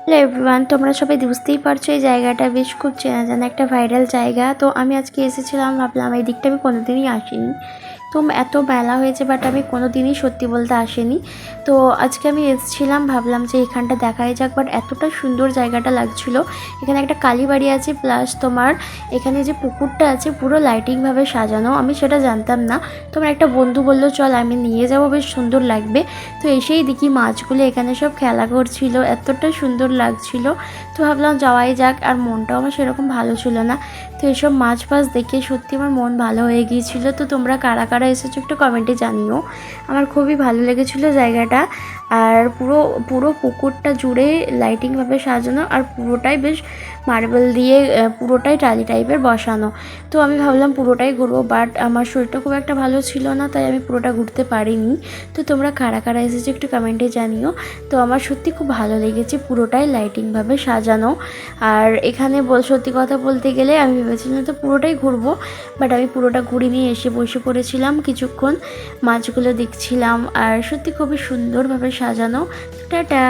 Hello everyone, তোমরা সবাই বুঝতেই পারছো এই জায়গাটা বেশ খুব চেনা জানা একটা ভাইরাল জায়গা। তো আমি আজকে এসেছিলাম, ভাবলাম এই দিকটা আমি কোনোদিনই আসিনি। তো এত বেলা হয়েছে বাট আমি কোনোদিনই সত্যি বলতে আসিনি। তো আজকে আমি এসেছিলাম, ভাবলাম যে এখানটা দেখাই যাক। বাট এতটা সুন্দর জায়গাটা লাগছিল। এখানে একটা কালীবাড়ি আছে, প্লাস তোমার এখানে যে পুকুরটা আছে পুরো লাইটিংভাবে সাজানো। আমি সেটা জানতাম না। তোমার একটা বন্ধু বললো চল আমি নিয়ে যাবো, বেশ সুন্দর লাগবে। তো এসেই দেখি মাছগুলো এখানে সব খেলা করছিল, এতটা সুন্দর লাগছিল। তো ভাবলাম যাওয়াই যাক। আর মনটাও আমার সেরকম ভালো ছিল না। তো এসব মাছ ফাছ দেখে সত্যি আমার মন ভালো হয়ে গিয়েছিল। তো তোমরা কারা কারা এসেছো একটু কমেন্টে জানিও। আমার খুবই ভালো লেগেছিলো জায়গাটা। আর পুরো পুরো পুকুরটা জুড়ে লাইটিংভাবে সাজানো, আর পুরোটাই বেশ মার্বেল দিয়ে পুরোটাই টালি টাইপের বসানো। তো আমি ভাবলাম পুরোটাই ঘুরবো, বাট আমার শরীরটা খুব একটা ভালো ছিল না, তাই আমি পুরোটা ঘুরতে পারিনি। তো তোমরা কারা কারা এসেছো একটু কমেন্টে জানিও। তো আমার সত্যি খুব ভালো লেগেছে, পুরোটাই লাইটিংভাবে সাজানো। আর এখানে সত্যি কথা বলতে গেলে আমি ভেবেছিলাম তো পুরোটাই ঘুরবো, বাট আমি পুরোটা ঘুরে নিয়ে এসে বসে পড়েছিলাম কিছুক্ষণ, মাছগুলো দেখছিলাম। আর সত্যি খুবই সুন্দরভাবে সাজানো। টাটা।